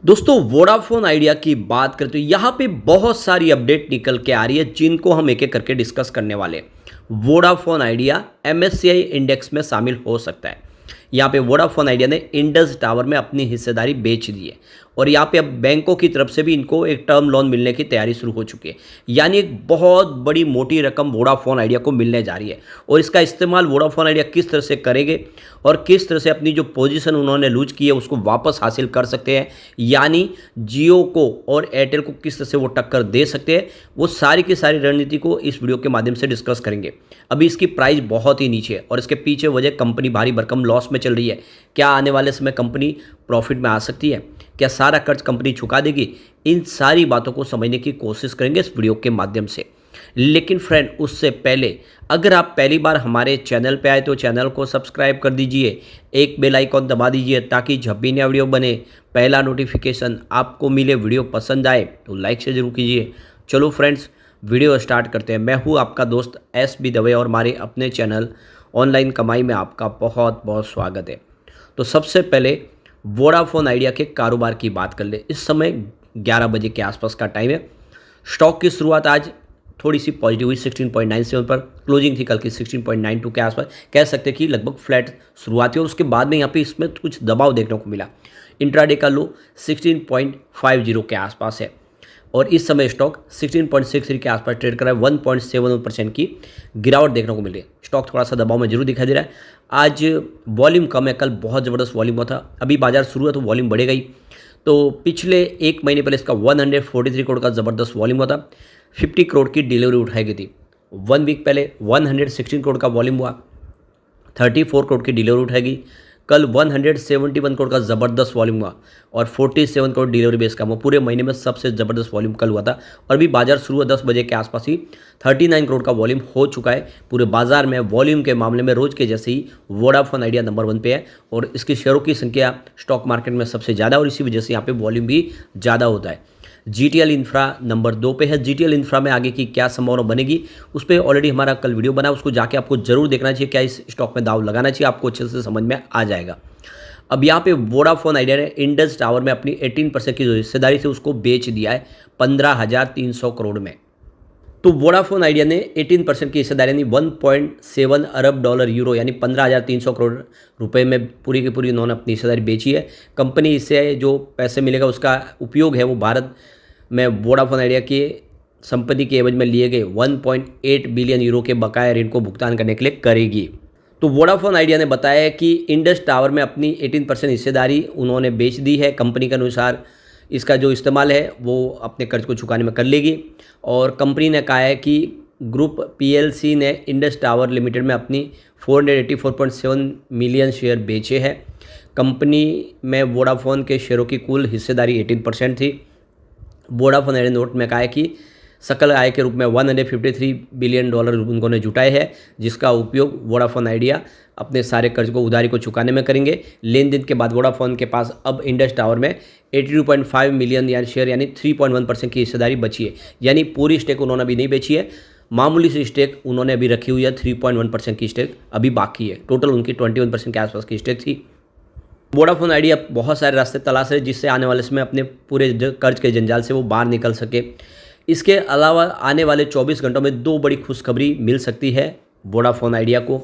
दोस्तों Vodafone idea की बात करें तो यहाँ पे बहुत सारी अपडेट निकल के आ रही है जिनको हम एक एक करके डिस्कस करने वाले हैं। वोडाफोन आइडिया एमएससीआई इंडेक्स में शामिल हो सकता है। यहाँ पे वोडाफोन आइडिया ने इंडस टावर में अपनी हिस्सेदारी बेच दी है और यहाँ पे अब बैंकों की तरफ से भी इनको एक टर्म लोन मिलने की तैयारी शुरू हो चुकी है। यानी एक बहुत बड़ी मोटी रकम वोडाफोन आइडिया को मिलने जा रही है और इसका इस्तेमाल वोडाफोन आइडिया किस तरह से करेंगे और किस तरह से अपनी जो पोजीशन उन्होंने लूज की है उसको वापस हासिल कर सकते हैं। यानी जियो को और एयरटेल को किस तरह से वो टक्कर दे सकते हैं, वो सारी की सारी रणनीति को इस वीडियो के माध्यम से डिस्कस करेंगे। अभी इसकी प्राइस बहुत ही नीचे है और इसके पीछे वजह कंपनी भारी भरकम लॉस में चल रही है। क्या आने वाले समय कंपनी प्रॉफिट में आ सकती है? क्या सारा कर्ज कंपनी चुका देगी? इन सारी बातों को समझने की कोशिश करेंगे इस वीडियो के माध्यम से। लेकिन फ्रेंड, उससे पहले अगर आप पहली बार हमारे चैनल पे आए तो चैनल को सब्सक्राइब कर दीजिए, एक बेल आइकॉन दबा दीजिए ताकि जब भी नया वीडियो बने पहला नोटिफिकेशन आपको मिले। वीडियो पसंद आए तो लाइक से जरूर कीजिए। चलो फ्रेंड्स, वीडियो स्टार्ट करते हैं। मैं हूँ आपका दोस्त एस बी दवे और हमारे अपने चैनल ऑनलाइन कमाई में आपका बहुत बहुत स्वागत है। तो सबसे पहले वोडाफोन आइडिया के कारोबार की बात कर ले। इस समय 11 बजे के आसपास का टाइम है। स्टॉक की शुरुआत आज थोड़ी सी पॉजिटिव हुई 16.97 पर, क्लोजिंग थी कल की 16.92 के आसपास। कह सकते हैं कि लगभग फ्लैट शुरुआत हुई और उसके बाद में यहाँ पे इसमें कुछ दबाव देखने को मिला। इंट्राडे का लो 16.50 के आसपास है और इस समय स्टॉक 16.63 के आसपास ट्रेड कर रहा है। 1.71% की गिरावट देखने को मिल रही है। स्टॉक थोड़ा सा दबाव में जरूर दिखाई दे रहा है। आज वॉल्यूम कम है, कल बहुत ज़बरदस्त वॉल्यूम हुआ था। अभी बाजार शुरू है तो वॉल्यूम बढ़ेगा ही। तो पिछले एक महीने पहले इसका 143 करोड़ का ज़बरदस्त वॉल्यूम हुआ था। 50 करोड़ की डिलीवरी उठाई गई थी। 1 वीक पहले 116 करोड़ का वॉल्यूम हुआ, 34 करोड़ की डिलीवरी उठाई गई। कल 171 करोड़ का ज़बरदस्त वॉल्यूम हुआ और 47 करोड़ डिलीवरी बेस का हुआ। पूरे महीने में सबसे ज़बरदस्त वॉल्यूम कल हुआ था और अभी बाजार शुरू हुआ 10 बजे के आसपास ही 39 करोड़ का वॉल्यूम हो चुका है। पूरे बाजार में वॉल्यूम के मामले में रोज़ के जैसे ही वोडाफोन आइडिया नंबर 1 पे है और इसकी शेयरों की संख्या स्टॉक मार्केट में सबसे ज़्यादा और इसी वजह से यहाँ पे वॉल्यूम भी ज़्यादा होता है। जीटीएल इंफ्रा नंबर 2 पे है। जीटीएल इंफ्रा में आगे की क्या संभावना बनेगी उस पर ऑलरेडी हमारा कल वीडियो बना, उसको जाके आपको जरूर देखना चाहिए। क्या इस स्टॉक में दाव लगाना चाहिए, आपको अच्छे से समझ में आ जाएगा। अब यहाँ पे वोडाफोन आइडिया ने इंडस टावर में अपनी 18% की जो हिस्सेदारी थी उसको बेच दिया है 15,300 करोड़ में। तो वोडाफोन आइडिया ने 18% की हिस्सेदारी यानी 1.7 अरब डॉलर यूरो यानी 15,300 करोड़ रुपए में पूरी की पूरी उन्होंने अपनी हिस्सेदारी बेची है। कंपनी इससे जो पैसे मिलेगा उसका उपयोग है वो भारत में वोडाफोन आइडिया की संपत्ति के एवज में लिए गए 1.8 बिलियन यूरो के बकाया ऋण को भुगतान करने के लिए करेगी। तो वोडाफोन आइडिया ने बताया कि इंडस टावर में अपनी 18% हिस्सेदारी उन्होंने बेच दी है। कंपनी के अनुसार इसका जो इस्तेमाल है वो अपने कर्ज को चुकाने में कर लेगी और कंपनी ने कहा है कि ग्रुप पीएलसी ने इंडस टावर लिमिटेड में अपनी 484.7 मिलियन शेयर बेचे हैं। कंपनी में वोडाफोन के शेयरों की कुल हिस्सेदारी 18% थी। वोडाफोन आइडिया नोट में कहा है कि सकल आय के रूप में 153 बिलियन डॉलर उन्होंने जुटाए हैं, जिसका उपयोग वोडाफोन आइडिया अपने सारे कर्ज को उधारी को चुकाने में करेंगे। लेन देन के बाद वोडाफोन के पास अब इंडस टावर में 82.5 मिलियन या शेयर यानी 3.1% की हिस्सेदारी बची है। यानी पूरी स्टेक उन्होंने अभी नहीं बेची है, मामूली सी स्टेक उन्होंने अभी रखी हुई है। 3.1% की स्टेक अभी बाकी है। टोटल उनकी 21% के आसपास की स्टेक थी। वोडाफोन आइडिया बहुत सारे रास्ते तलाश रहे जिससे आने वाले समय अपने पूरे कर्ज के जंजाल से वो बाहर निकल सके। इसके अलावा आने वाले 24 घंटों में 2 बड़ी खुशखबरी मिल सकती है वोडाफोन आइडिया को।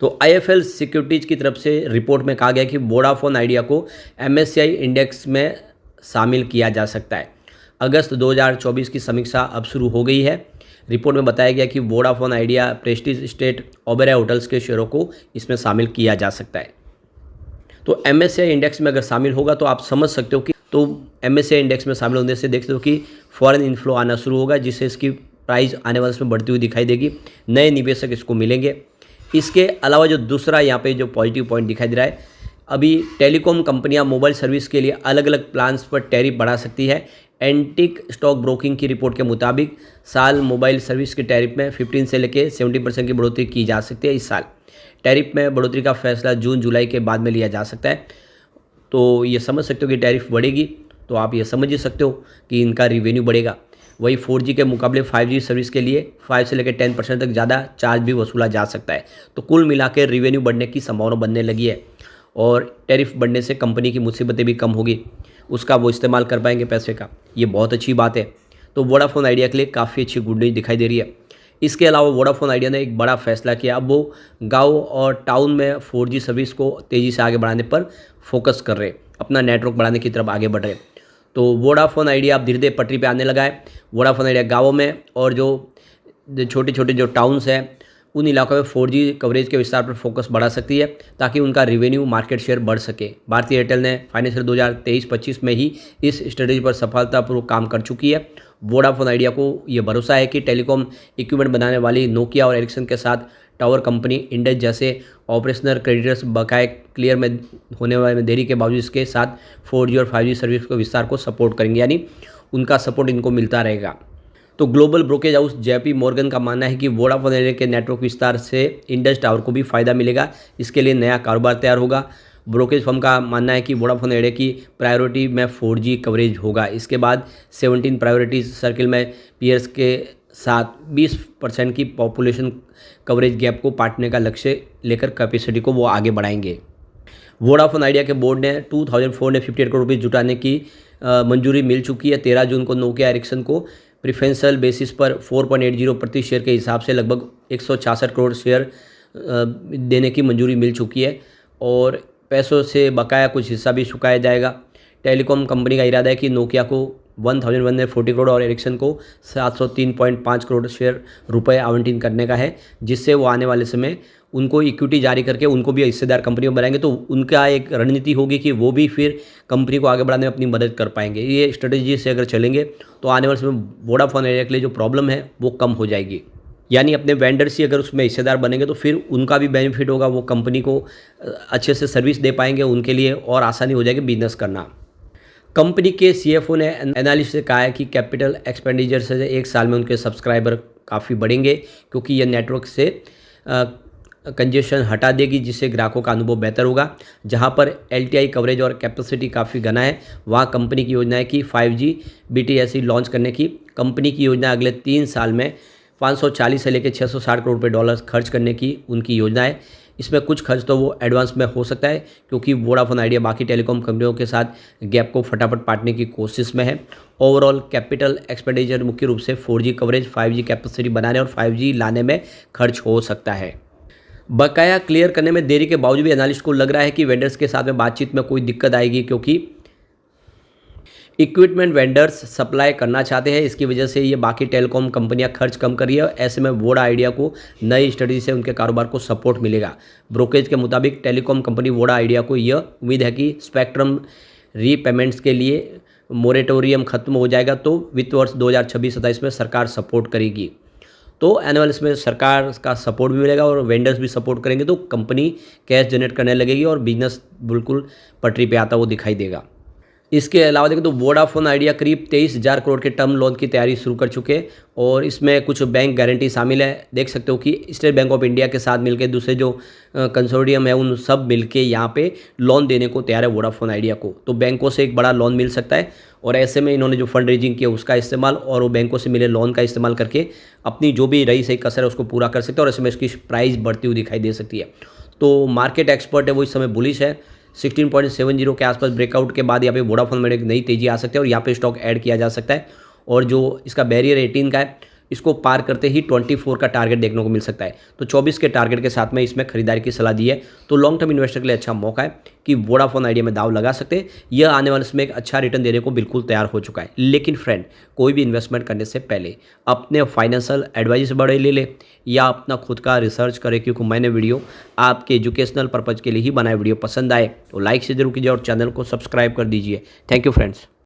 तो आईएफएल सिक्योरिटीज़ की तरफ से रिपोर्ट में कहा गया कि वोडाफोन आइडिया को एमएससीआई इंडेक्स में शामिल किया जा सकता है। अगस्त 2024 की समीक्षा अब शुरू हो गई है। रिपोर्ट में बताया गया कि Vodafone idea Prestige state Oberoi hotels के शेयरों को इसमें शामिल किया जा सकता है। तो एमएससीआई इंडेक्स में अगर शामिल होगा तो आप समझ सकते हो कि एमएससीआई इंडेक्स में शामिल होने से देखते हो कि फॉरेन इनफ्लो आना शुरू होगा, जिससे इसकी प्राइस आने वाले समय बढ़ती हुई दिखाई देगी। नए निवेशक इसको मिलेंगे। इसके अलावा जो दूसरा यहाँ पे जो पॉजिटिव पॉइंट दिखाई दे रहा है, अभी टेलीकॉम कंपनियां मोबाइल सर्विस के लिए अलग अलग प्लान्स पर टैरिफ बढ़ा सकती है। एंटिक स्टॉक ब्रोकिंग की रिपोर्ट के मुताबिक साल मोबाइल सर्विस के टैरिफ में 15 से लेकर 70% की बढ़ोतरी की जा सकती है। इस साल टैरिफ में बढ़ोतरी का फैसला जून जुलाई के बाद में लिया जा सकता है। तो ये समझ सकते हो कि टैरिफ बढ़ेगी तो आप ये समझ ही सकते हो कि इनका रिवेन्यू बढ़ेगा। वही 4G के मुकाबले 5G सर्विस के लिए 5 से लेकर 10% तक ज़्यादा चार्ज भी वसूला जा सकता है। तो कुल मिला के रिवेन्यू बढ़ने की संभावना बनने लगी है और टैरिफ बढ़ने से कंपनी की मुसीबतें भी कम होगी। उसका वो इस्तेमाल कर पाएंगे पैसे का। ये बहुत अच्छी बात है। तो वोडाफोन आइडिया के लिए काफ़ी अच्छी गुड न्यूज़ दिखाई दे रही है। इसके अलावा वोडाफोन आइडिया ने एक बड़ा फैसला किया। अब वो गाँव और टाउन में 4G सर्विस को तेज़ी से आगे बढ़ाने पर फोकस कर रहे, अपना नेटवर्क बढ़ाने की तरफ आगे बढ़ रहे। तो वोडाफोन आइडिया अब धीरे धीरे पटरी पे आने लगा है। वोडाफोन आइडिया गाँवों में और जो छोटे छोटे जो टाउन्स हैं उन इलाकों में 4G कवरेज के विस्तार पर फोकस बढ़ा सकती है, ताकि उनका रेवेन्यू मार्केट शेयर बढ़ सके। भारतीय एयरटेल ने फाइनेंशियल 2023-25 में ही इस स्ट्रेटेजी पर सफलतापूर्वक काम कर चुकी है। वोडाफोन आइडिया को ये भरोसा है कि टेलीकॉम इक्विपमेंट बनाने वाली नोकिया और एरिक्सन के साथ टावर कंपनी इंडस जैसे ऑपरेशनल क्रेडिटर्स बकाए क्लियर में होने वाले में देरी के बावजूद इसके साथ 4G और 5G सर्विस के विस्तार को सपोर्ट करेंगे, यानी उनका सपोर्ट इनको मिलता रहेगा। तो global brokerage house JP Morgan का मानना है कि वोडाफोन आइडिया के नेटवर्क विस्तार से इंडस टावर को भी फायदा मिलेगा। इसके लिए नया कारोबार तैयार होगा। ब्रोकेज फर्म का मानना है कि वोडाफोन आइडिया की प्रायोरिटी में 4G कवरेज होगा। इसके बाद 17 प्रायोरिटी सर्किल में पीयर्स के साथ 20% की पॉपुलेशन कवरेज गैप को पाटने का लक्ष्य लेकर कैपेसिटी को वो आगे बढ़ाएंगे। वोडाफोन आइडिया के बोर्ड ने 2458 करोड़ रुपये जुटाने की मंजूरी मिल चुकी है। 13 जून को नोकिया एरिक्सन को प्रेफरेंशियल बेसिस पर 4.80 प्रति शेयर के हिसाब से लगभग 166 करोड़ शेयर देने की मंजूरी मिल चुकी है और पैसों से बकाया कुछ हिस्सा भी चुकाया जाएगा। टेलीकॉम कंपनी का इरादा है कि नोकिया को 1140 करोड़ और एरिक्सन को 703.5 करोड़ शेयर रुपए आवंटित करने का है, जिससे वो आने वाले समय उनको इक्विटी जारी करके उनको भी हिस्सेदार कंपनी में बनाएंगे। तो उनका एक रणनीति होगी कि वो भी फिर कंपनी को आगे बढ़ाने में अपनी मदद कर पाएंगे। ये स्ट्रेटेजी से अगर चलेंगे तो आने वाले समय वोडाफोन आइडिया के लिए जो प्रॉब्लम है वो कम हो जाएगी। यानी अपने वेंडर्स ही अगर उसमें हिस्सेदार बनेंगे तो फिर उनका भी बेनिफिट होगा, वो कंपनी को अच्छे से सर्विस दे पाएंगे, उनके लिए और आसानी हो जाएगी बिजनेस करना। कंपनी के CFO ने एनालिस्ट से कहा है कि कैपिटल एक्सपेंडिचर से एक साल में उनके सब्सक्राइबर काफ़ी बढ़ेंगे, क्योंकि यह नेटवर्क से कंजेशन हटा देगी, जिससे ग्राहकों का अनुभव बेहतर होगा। जहां पर LTI कवरेज और कैपेसिटी काफ़ी घना है, वहां कंपनी की योजना है कि 5G BTS लॉन्च करने की। कंपनी की योजना अगले 3 साल में 540 से लेकर 660 करोड़ रुपये डॉलर खर्च करने की उनकी योजना है। इसमें कुछ खर्च तो वो एडवांस में हो सकता है, क्योंकि वोडाफोन आइडिया बाकी टेलीकॉम कंपनियों के साथ गैप को फटाफट पाटने की कोशिश में है। ओवरऑल कैपिटल एक्सपेंडिचर मुख्य रूप से 4G कवरेज, 5G कैपेसिटी बनाने और 5G लाने में खर्च हो सकता है। बकाया क्लियर करने में देरी के बावजूद भी एनालिस्ट को लग रहा है कि वेंडर्स के साथ में बातचीत में कोई दिक्कत आएगी, क्योंकि इक्विपमेंट वेंडर्स सप्लाई करना चाहते हैं। इसकी वजह से ये बाकी टेलीकॉम कंपनियां खर्च कम कर रही है। ऐसे में वोडा आइडिया को नई स्ट्रेटजी से उनके कारोबार को सपोर्ट मिलेगा। ब्रोकरेज के मुताबिक टेलीकॉम कंपनी वोडा आइडिया को यह उम्मीद है कि स्पेक्ट्रम रीपेमेंट्स के लिए मोरेटोरियम खत्म हो जाएगा तो वित्त वर्ष 2026-27 में सरकार सपोर्ट करेगी। तो एनुअल इसमें सरकार का सपोर्ट भी मिलेगा और वेंडर्स भी सपोर्ट करेंगे, तो कंपनी कैश जनरेट करने लगेगी और बिजनेस बिल्कुल पटरी पे आता हुआ दिखाई देगा। इसके अलावा देखें तो वोडाफोन आइडिया करीब 23,000 करोड़ के टर्म लोन की तैयारी शुरू कर चुके हैं और इसमें कुछ बैंक गारंटी शामिल है। देख सकते हो कि स्टेट बैंक ऑफ इंडिया के साथ मिलकर दूसरे जो कंसोर्टियम है उन सब मिलके यहाँ पे लोन देने को तैयार है वोडाफोन आइडिया को। तो बैंकों से एक बड़ा लोन मिल सकता है और ऐसे में इन्होंने जो फंड रेजिंग किया उसका इस्तेमाल और वो बैंकों से मिले लोन का इस्तेमाल करके अपनी जो भी रही सही कसर है उसको पूरा कर सकते हैं और ऐसे में इसकी प्राइस बढ़ती हुई दिखाई दे सकती है। तो मार्केट एक्सपर्ट है वो इस समय बुलिश है। 16.70 के आसपास ब्रेकआउट के बाद यहाँ पे वोडाफोन में एक नई तेजी आ सकती है और यहाँ पे स्टॉक ऐड किया जा सकता है और जो इसका बैरियर 18 का है इसको पार करते ही 24 का टारगेट देखने को मिल सकता है। तो 24 के टारगेट के साथ में इसमें खरीदारी की सलाह दी है। तो लॉन्ग टर्म इन्वेस्टर के लिए अच्छा मौका है कि वोडाफोन आइडिया में दाव लगा सकते हैं। यह आने वाले समय एक अच्छा रिटर्न देने को बिल्कुल तैयार हो चुका है। लेकिन फ्रेंड, कोई भी इन्वेस्टमेंट करने से पहले अपने फाइनेंशियल एडवाइस से बड़े ले ले या अपना खुद का रिसर्च करें, क्योंकि मैंने वीडियो आपके एजुकेशनल पर्पज़ के लिए ही बनाए। वीडियो पसंद आए तो लाइक से जरूर कीजिए और चैनल को सब्सक्राइब कर दीजिए। Thank you friends.